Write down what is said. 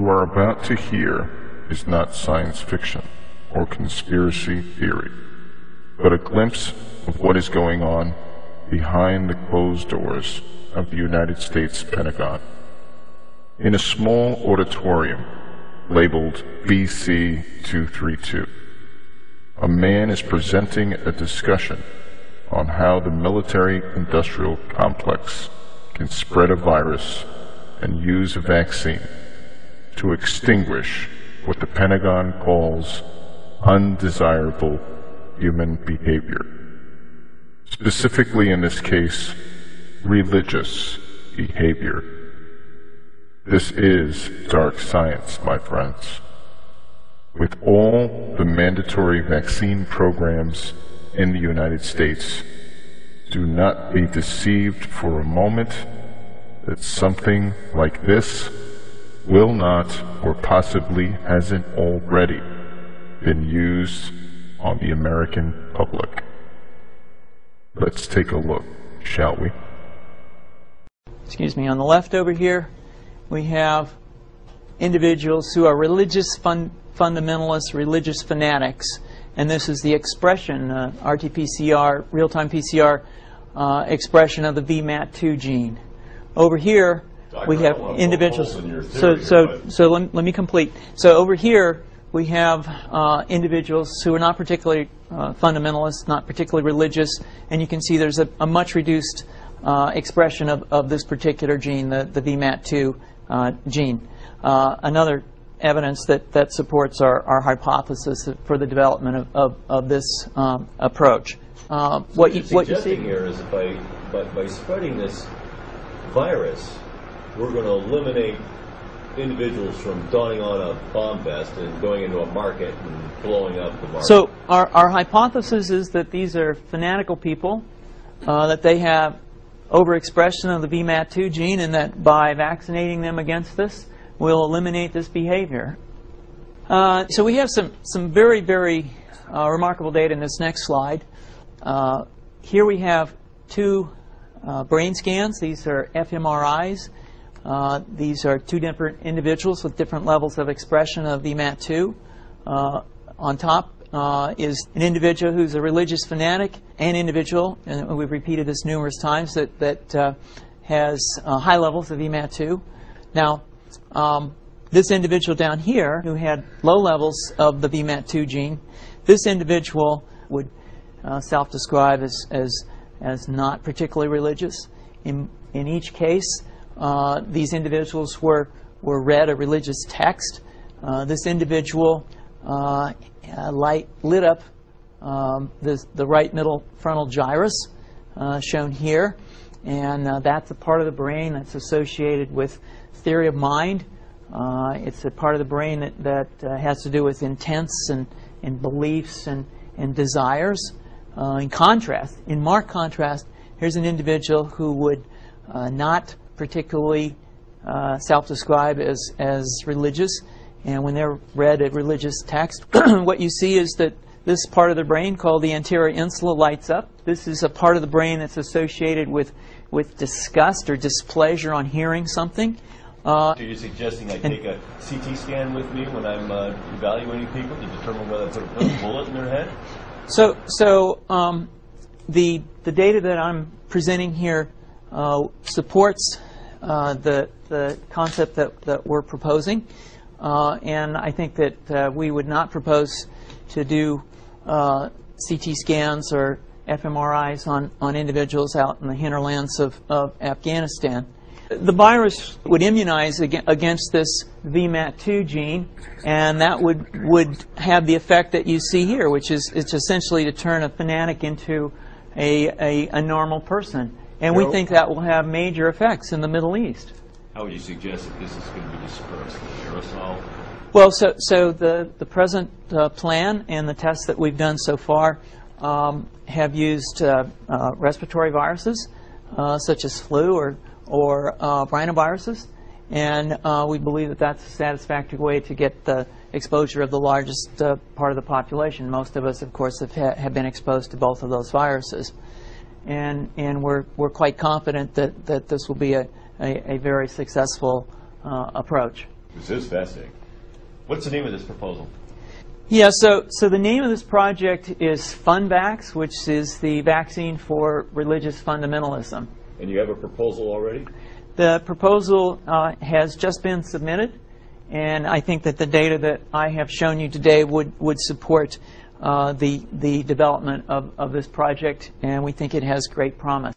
you are about to hear is not science fiction or conspiracy theory, but a glimpse of what is going on behind the closed doors of the United States Pentagon. In a small auditorium labeled BC 232, a man is presenting a discussion on how the military-industrial complex can spread a virus and use a vaccine to extinguish what the Pentagon calls undesirable human behavior. Specifically in this case, religious behavior. This is dark science, my friends. With all the mandatory vaccine programs in the United States, do not be deceived for a moment that something like this will not, or possibly hasn't already, been used on the American public. Let's take a look, shall we? Excuse me, on the left over here, we have individuals who are religious fundamentalists, religious fanatics, and this is the expression, RT-PCR, real-time PCR expression of the VMAT2 gene. Over here, we have individuals. So let me complete. So over here, we have individuals who are not particularly fundamentalists, not particularly religious, and you can see there's a much reduced expression of this particular gene, the VMAT2 gene. Another evidence that supports our hypothesis for the development of this approach. What you see here is by spreading this virus, we're going to eliminate individuals from donning on a bomb vest and going into a market and blowing up the market. So our hypothesis is that these are fanatical people, that they have overexpression of the VMAT2 gene, and that by vaccinating them against this, we'll eliminate this behavior. So we have some very, very remarkable data in this next slide. Here we have two brain scans. These are fMRIs. These are two different individuals with different levels of expression of VMAT2. On top is an individual who's a religious fanatic, an individual, and we've repeated this numerous times, that has high levels of VMAT2. Now, this individual down here who had low levels of the VMAT2 gene, this individual would self-describe as not particularly religious. In each case, these individuals were read a religious text. This individual lit up the right middle frontal gyrus, shown here, and that's a part of the brain that's associated with theory of mind. It's a part of the brain that has to do with intents and beliefs and desires. In marked contrast, here's an individual who would not particularly self-describe as religious, and when they're read a religious text, what you see is that this part of the brain called the anterior insula lights up. This is a part of the brain that's associated with disgust or displeasure on hearing something. So you're suggesting I take a CT scan with me when I'm evaluating people to determine whether to put a bullet in their head? So the data that I'm presenting here supports the concept that we're proposing, and I think that we would not propose to do CT scans or fMRIs on individuals out in the hinterlands of Afghanistan. The virus would immunize against this VMAT2 gene, and that would have the effect that you see here, which is it's essentially to turn a fanatic into a normal person. And we think that will have major effects in the Middle East. How would you suggest that this is going to be dispersed? Aerosol? Well, so the present plan and the tests that we've done so far have used respiratory viruses, such as flu or rhinoviruses, and we believe that that's a satisfactory way to get the exposure of the largest part of the population. Most of us, of course, have been exposed to both of those viruses, and we're quite confident that this will be a very successful approach. This is fascinating. What's the name of this proposal? Yeah, so the name of this project is FunVax, which is the vaccine for religious fundamentalism. And you have a proposal already? The proposal has just been submitted, and I think that the data that I have shown you today would support the development of this project, and we think it has great promise.